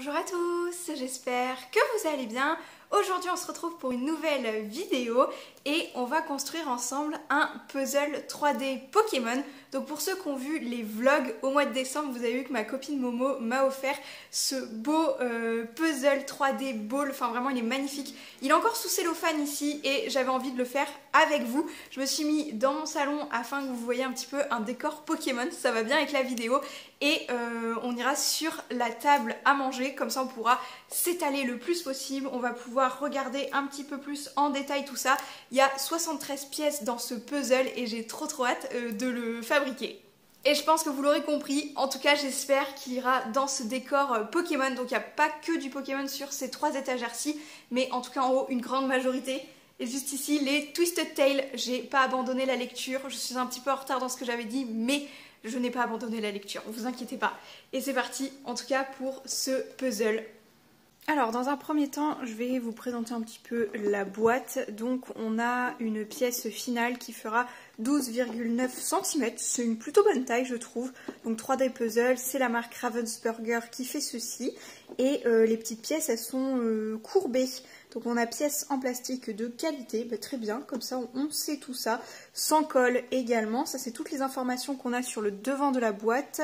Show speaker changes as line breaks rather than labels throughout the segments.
Bonjour à tous, j'espère que vous allez bien. Aujourd'hui on se retrouve pour une nouvelle vidéo et on va construire ensemble un puzzle 3D Pokémon. Donc pour ceux qui ont vu les vlogs au mois de décembre, vous avez vu que ma copine Momo m'a offert ce beau puzzle 3D ball. Enfin vraiment il est magnifique. Il est encore sous cellophane ici et j'avais envie de le faire avec vous. Je me suis mis dans mon salon afin que vous voyez un petit peu un décor Pokémon. Ça va bien avec la vidéo. Et on ira sur la table à manger, comme ça on pourra s'étaler le plus possible, on va pouvoir regarder un petit peu plus en détail tout ça. Il y a 73 pièces dans ce puzzle et j'ai trop hâte de le fabriquer. Et je pense que vous l'aurez compris, en tout cas j'espère qu'il ira dans ce décor Pokémon, donc il n'y a pas que du Pokémon sur ces 3 étagères-ci, mais en tout cas en haut une grande majorité. Et juste ici les Twisted Tail, j'ai pas abandonné la lecture, je suis un petit peu en retard dans ce que j'avais dit, mais je n'ai pas abandonné la lecture, ne vous inquiétez pas. Et c'est parti, en tout cas pour ce puzzle. Alors dans un premier temps, je vais vous présenter un petit peu la boîte. Donc on a une pièce finale qui fera 12,9 cm. C'est une plutôt bonne taille je trouve. Donc 3D Puzzle, c'est la marque Ravensburger qui fait ceci. Et les petites pièces elles sont courbées. Donc on a pièces en plastique de qualité, très bien, comme ça on sait tout ça, sans colle également, ça c'est toutes les informations qu'on a sur le devant de la boîte,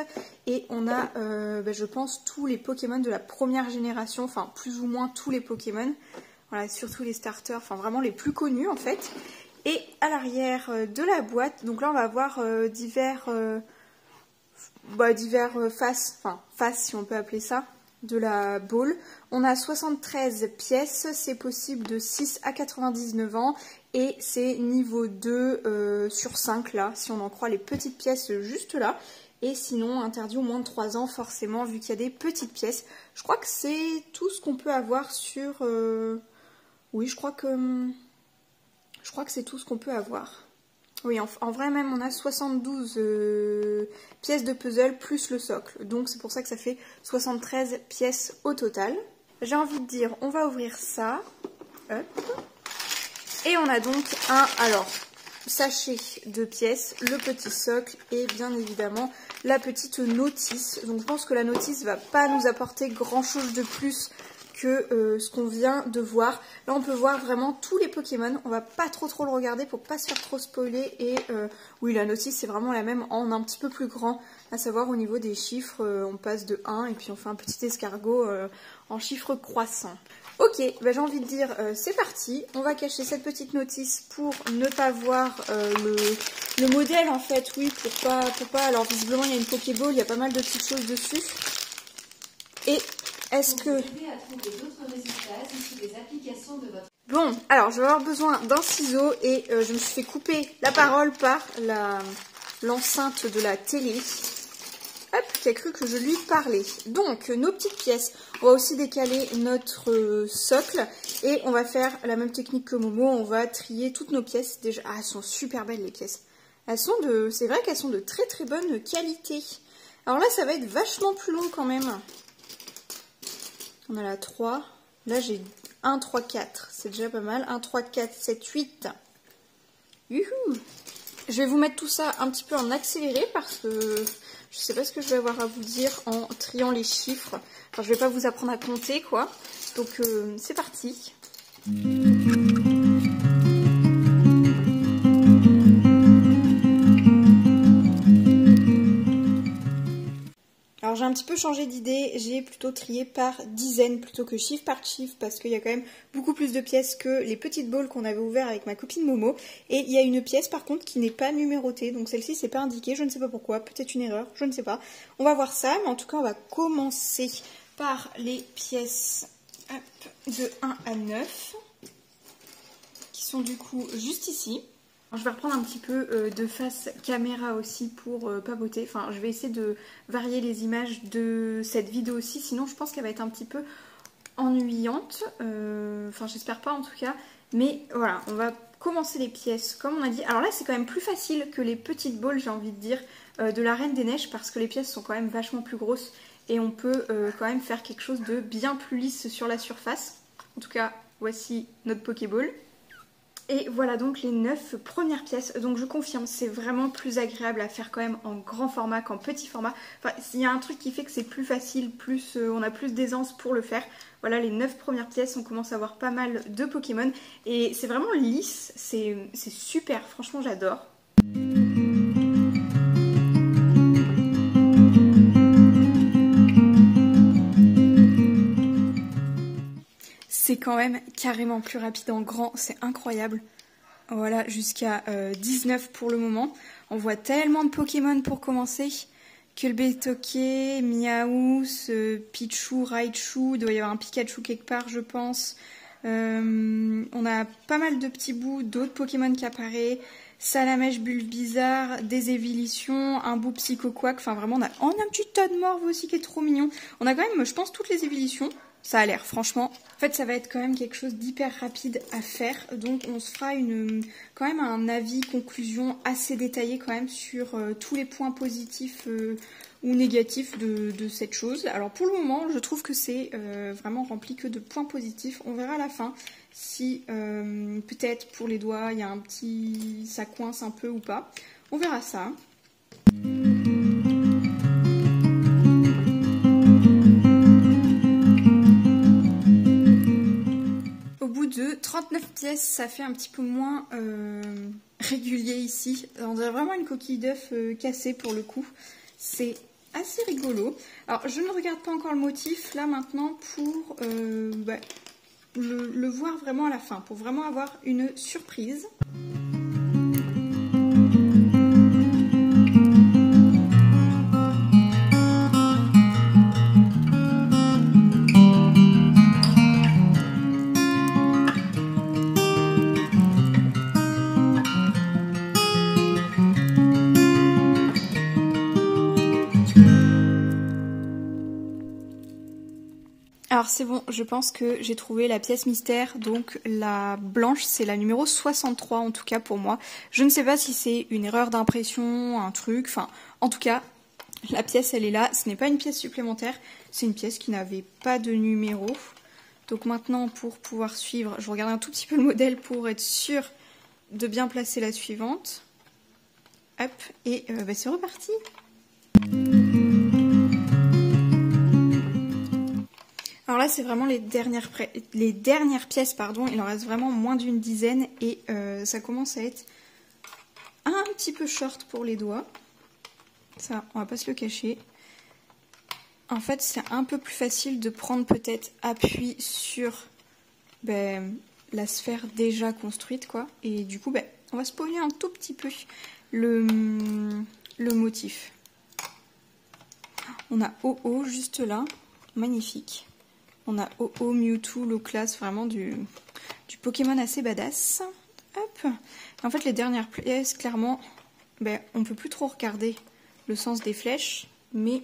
et on a je pense tous les Pokémon de la première génération, enfin plus ou moins tous les Pokémon, voilà, surtout les starters, enfin vraiment les plus connus en fait. Et à l'arrière de la boîte, donc là on va avoir divers faces, enfin faces si on peut appeler ça, de la ball. On a 73 pièces, c'est possible de 6 à 99 ans et c'est niveau 2 sur 5 là, si on en croit les petites pièces juste là. Et sinon interdit au moins de 3 ans forcément vu qu'il y a des petites pièces. Je crois que c'est tout ce qu'on peut avoir sur... Oui, je crois que c'est tout ce qu'on peut avoir. Oui, en vrai même on a 72 pièces de puzzle plus le socle. Donc c'est pour ça que ça fait 73 pièces au total. J'ai envie de dire, on va ouvrir ça. Hop. Et on a donc un sachet de pièces, le petit socle et bien évidemment la petite notice. Donc je pense que la notice va pas nous apporter grand chose de plus que ce qu'on vient de voir. Là on peut voir vraiment tous les Pokémon, on va pas trop le regarder pour pas se faire trop spoiler. Et oui, la notice c'est vraiment la même en un petit peu plus grand, à savoir au niveau des chiffres, on passe de 1 et puis on fait un petit escargot en chiffres croissants. Ok, j'ai envie de dire c'est parti, on va cacher cette petite notice pour ne pas voir le modèle en fait, oui, pour pas, alors visiblement il y a une Pokéball, il y a pas mal de petites choses dessus. Et est-ce que... Bon, alors je vais avoir besoin d'un ciseau et je me suis fait couper la parole par l'enceinte de la télé. Hop, qui a cru que je lui parlais. Donc, nos petites pièces, on va aussi décaler notre socle et on va faire la même technique que Momo, on va trier toutes nos pièces. Déjà, elles sont super belles les pièces. C'est vrai qu'elles sont de très bonne qualité. Alors là, ça va être vachement plus long quand même. On a la 3. Là, j'ai 1, 3, 4. C'est déjà pas mal. 1, 3, 4, 7, 8. Youhou! Je vais vous mettre tout ça un petit peu en accéléré parce que je sais pas ce que je vais avoir à vous dire en triant les chiffres. Enfin, je vais pas vous apprendre à compter, quoi. Donc, c'est parti. Alors j'ai un petit peu changé d'idée, j'ai plutôt trié par dizaines plutôt que chiffre par chiffre parce qu'il y a quand même beaucoup plus de pièces que les petites balles qu'on avait ouvertes avec ma copine Momo. Et il y a une pièce par contre qui n'est pas numérotée, donc celle-ci c'est pas indiqué, je ne sais pas pourquoi, peut-être une erreur, je ne sais pas. On va voir ça, mais en tout cas on va commencer par les pièces de 1 à 9 qui sont du coup juste ici. Alors, je vais reprendre un petit peu de face caméra aussi pour papoter. Enfin, je vais essayer de varier les images de cette vidéo aussi. Sinon, je pense qu'elle va être un petit peu ennuyante. Enfin, j'espère pas en tout cas. Mais voilà, on va commencer les pièces comme on a dit. Alors là, c'est quand même plus facile que les petites balles, j'ai envie de dire, de la Reine des Neiges. Parce que les pièces sont quand même vachement plus grosses. Et on peut quand même faire quelque chose de bien plus lisse sur la surface. En tout cas, voici notre Pokéball. Et voilà donc les 9 premières pièces. Donc je confirme, c'est vraiment plus agréable à faire quand même en grand format qu'en petit format. Enfin, il y a un truc qui fait que c'est plus facile, plus on a plus d'aisance pour le faire. Voilà les 9 premières pièces, on commence à avoir pas mal de Pokémon. Et c'est vraiment lisse, c'est super, franchement j'adore. C'est quand même carrément plus rapide en grand, c'est incroyable. Voilà, jusqu'à 19 pour le moment. On voit tellement de Pokémon pour commencer. Kulbetoke, Miaous, Pichu, Raichu, il doit y avoir un Pikachu quelque part je pense. On a pas mal de petits bouts d'autres Pokémon qui apparaissent. Salamèche, Bulbizarre, des évolutions, un bout Psychoquack. Enfin vraiment, on a un petit tas de morves aussi qui est trop mignon. On a quand même, je pense, toutes les évolutions. Ça a l'air, franchement. En fait, ça va être quand même quelque chose d'hyper rapide à faire. Donc, on se fera quand même un avis, conclusion assez détaillé quand même sur tous les points positifs ou négatifs de cette chose. Alors, pour le moment, je trouve que c'est vraiment rempli que de points positifs. On verra à la fin si peut-être pour les doigts, il y a un petit... ça coince un peu ou pas. On verra ça. De 39 pièces, ça fait un petit peu moins régulier ici. On dirait vraiment une coquille d'œuf cassée pour le coup. C'est assez rigolo. Alors, je ne regarde pas encore le motif là maintenant pour le voir vraiment à la fin, pour vraiment avoir une surprise. Alors c'est bon, je pense que j'ai trouvé la pièce mystère, donc la blanche c'est la numéro 63 en tout cas pour moi. Je ne sais pas si c'est une erreur d'impression, un truc, enfin en tout cas la pièce elle est là, ce n'est pas une pièce supplémentaire, c'est une pièce qui n'avait pas de numéro. Donc maintenant pour pouvoir suivre, je regarde un tout petit peu le modèle pour être sûre de bien placer la suivante. Hop, et c'est reparti. Alors là, c'est vraiment les dernières pièces, pardon. Il en reste vraiment moins d'une dizaine et ça commence à être un petit peu short pour les doigts. Ça, on va pas se le cacher. En fait, c'est un peu plus facile de prendre peut-être appui sur la sphère déjà construite, quoi. Et du coup, on va spoiler un tout petit peu le motif. On a OO juste là, magnifique. On a OO, Mewtwo, Loclas, vraiment du Pokémon assez badass. Hop. Et en fait, les dernières pièces, clairement, on peut plus trop regarder le sens des flèches, mais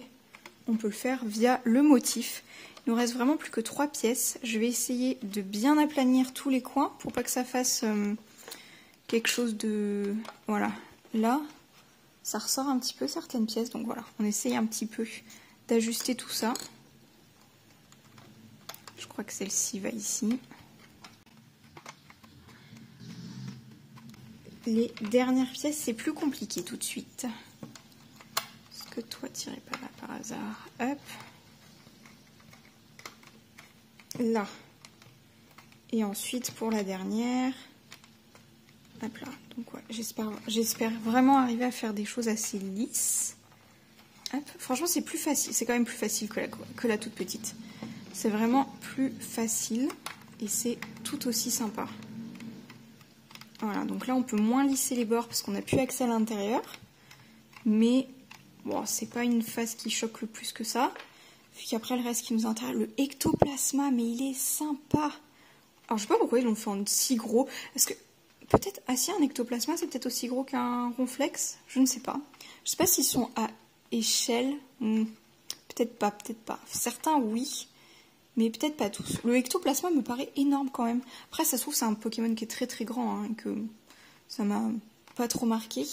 on peut le faire via le motif. Il nous reste vraiment plus que 3 pièces. Je vais essayer de bien aplanir tous les coins pour pas que ça fasse quelque chose de... Voilà. Là, ça ressort un petit peu certaines pièces, donc voilà. On essaye un petit peu d'ajuster tout ça. Je crois que celle-ci va ici. Les dernières pièces, c'est plus compliqué tout de suite. Est-ce que toi, t'irais pas là par hasard? Hop. Là. Et ensuite, pour la dernière... Hop là. Donc ouais, j'espère vraiment arriver à faire des choses assez lisses. Hop. Franchement, c'est plus facile. C'est quand même plus facile que la toute petite. C'est vraiment plus facile et c'est tout aussi sympa. Voilà, donc là on peut moins lisser les bords parce qu'on n'a plus accès à l'intérieur. Mais bon, c'est pas une face qui choque le plus que ça. Puis qu'après le reste qui nous intéresse, le ectoplasma, mais il est sympa. Alors je sais pas pourquoi ils l'ont fait en si gros. Parce que peut-être, si un ectoplasma c'est peut-être aussi gros qu'un ronflex, je ne sais pas. Je sais pas s'ils sont à échelle. Peut-être pas, peut-être pas. Certains oui. Mais peut-être pas tous. Le ectoplasma me paraît énorme quand même. Après, ça se trouve, c'est un Pokémon qui est très très grand, hein, que ça m'a pas trop marqué.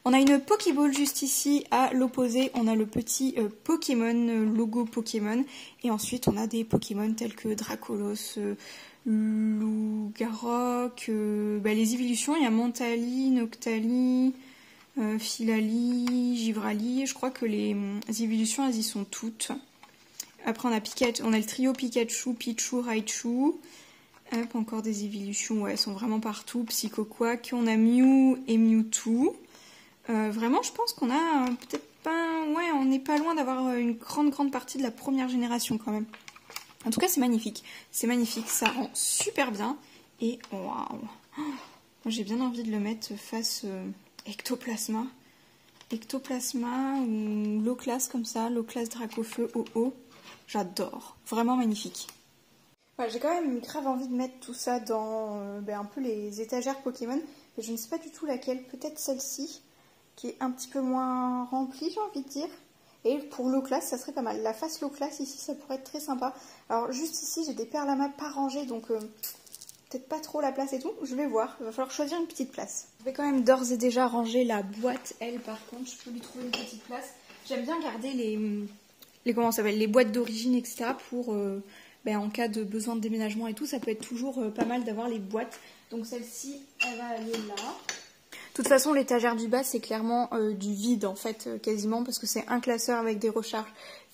On a une Pokéball juste ici, à l'opposé, on a le petit Pokémon, logo Pokémon. Et ensuite, on a des Pokémon tels que Dracolos,
Lougarok, les évolutions, il y a Mentali, Noctali, Filali, Givrali. Je crois que les évolutions, elles y sont toutes. Après, on a le trio Pikachu, Pichu, Raichu. Hop, encore des évolutions, ouais, elles sont vraiment partout. Psychoquack, on a Mew et Mewtwo. Vraiment, je pense qu'on a peut-être pas... Ouais, on n'est pas loin d'avoir une grande partie de la première génération quand même. En tout cas, c'est magnifique. C'est magnifique, ça rend super bien. Et waouh! J'ai bien envie de le mettre face Ectoplasma. Ectoplasma ou Loclas comme ça, Loclas Dracofeu OO. J'adore. Vraiment magnifique. Voilà, j'ai quand même grave envie de mettre tout ça dans un peu les étagères Pokémon. Et je ne sais pas du tout laquelle. Peut-être celle-ci, qui est un petit peu moins remplie, j'ai envie de dire. Et pour Loclas, ça serait pas mal. La face Loclas ici, ça pourrait être très sympa. Alors juste ici, j'ai des perlamas pas rangés, donc peut-être pas trop la place et tout. Je vais voir, il va falloir choisir une petite place. Je vais quand même d'ores et déjà ranger la boîte, elle par contre, je peux lui trouver une petite place. J'aime bien garder les boîtes d'origine, etc. pour, en cas de besoin de déménagement et tout, ça peut être toujours pas mal d'avoir les boîtes. Donc celle-ci, elle va aller là. De toute façon, l'étagère du bas, c'est clairement du vide en fait, quasiment, parce que c'est un classeur avec des recharges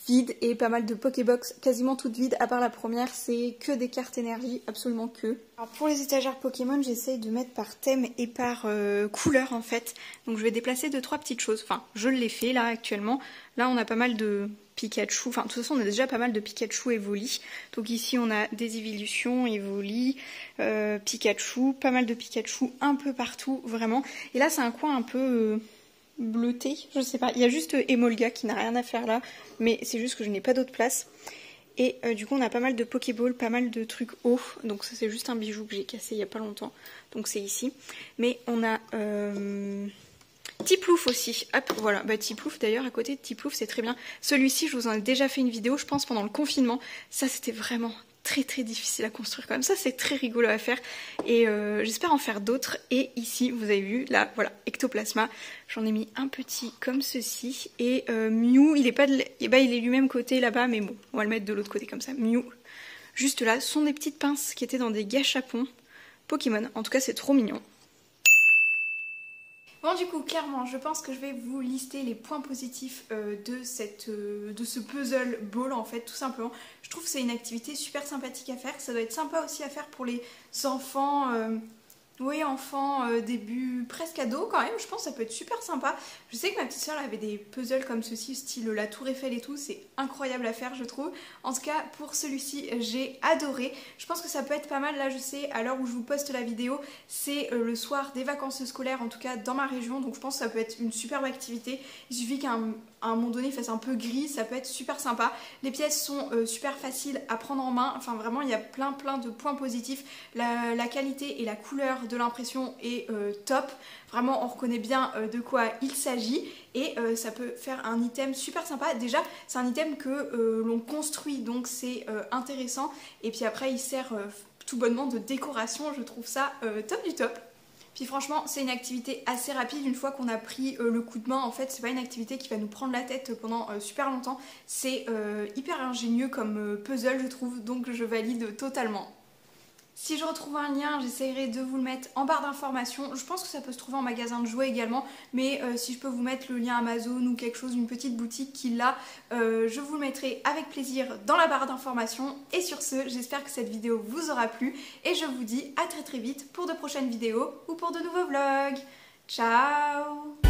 vides et pas mal de Pokébox quasiment toutes vides, à part la première, c'est que des cartes énergie, absolument que. Alors pour les étagères Pokémon, j'essaye de mettre par thème et par couleur en fait. Donc je vais déplacer 2-3 petites choses, enfin je l'ai fait là actuellement. Là on a pas mal de Pikachu, enfin de toute façon on a déjà pas mal de Pikachu Evoli. Donc ici on a des évolutions, Evoli, Pikachu, pas mal de Pikachu un peu partout vraiment. Et là c'est un coin un peu bleuté, je sais pas. Il y a juste Emolga qui n'a rien à faire là, mais c'est juste que je n'ai pas d'autre place. Et du coup on a pas mal de Pokéball, pas mal de trucs hauts. Donc ça c'est juste un bijou que j'ai cassé il y a pas longtemps. Donc c'est ici. Mais on a... Tiplouf aussi, hop, voilà, Tiplouf d'ailleurs, à côté de Tiplouf, c'est très bien. Celui-ci, je vous en ai déjà fait une vidéo, je pense, pendant le confinement. Ça, c'était vraiment très difficile à construire quand même. Ça, c'est très rigolo à faire. Et j'espère en faire d'autres. Et ici, vous avez vu, là, voilà, Ectoplasma. J'en ai mis un petit comme ceci. Et Mew, il est pas il est du même côté là-bas, mais bon, on va le mettre de l'autre côté comme ça. Mew, juste là, ce sont des petites pinces qui étaient dans des gâchapons Pokémon. En tout cas, c'est trop mignon.
Bon, du coup, clairement, je pense que je vais vous lister les points positifs de ce puzzle ball, en fait, tout simplement. Je trouve que c'est une activité super sympathique à faire. Ça doit être sympa aussi à faire pour les enfants, enfants début presque ado quand même. Je pense que ça peut être super sympa. Je sais que ma petite soeur avait des puzzles comme ceci, style la Tour Eiffel et tout. C'est incroyable à faire, je trouve. En tout cas, pour celui-ci, j'ai adoré. Je pense que ça peut être pas mal. Là, je sais, à l'heure où je vous poste la vidéo, c'est le soir des vacances scolaires, en tout cas dans ma région. Donc je pense que ça peut être une superbe activité. Il suffit qu'à un moment donné, il fasse un peu gris. Ça peut être super sympa. Les pièces sont super faciles à prendre en main. Enfin, vraiment, il y a plein de points positifs. La qualité et la couleur de l'impression est top. Vraiment, on reconnaît bien de quoi il s'agit. Et ça peut faire un item super sympa. Déjà, c'est un item que l'on construit, donc c'est intéressant. Et puis après, il sert tout bonnement de décoration. Je trouve ça top du top. Puis franchement, c'est une activité assez rapide. Une fois qu'on a pris le coup de main, en fait, c'est pas une activité qui va nous prendre la tête pendant super longtemps. C'est hyper ingénieux comme puzzle, je trouve, donc je valide totalement. Si je retrouve un lien, j'essaierai de vous le mettre en barre d'informations. Je pense que ça peut se trouver en magasin de jouets également, mais si je peux vous mettre le lien Amazon ou quelque chose, une petite boutique qui l'a, je vous le mettrai avec plaisir dans la barre d'informations. Et sur ce, j'espère que cette vidéo vous aura plu et je vous dis à très vite pour de prochaines vidéos ou pour de nouveaux vlogs. Ciao!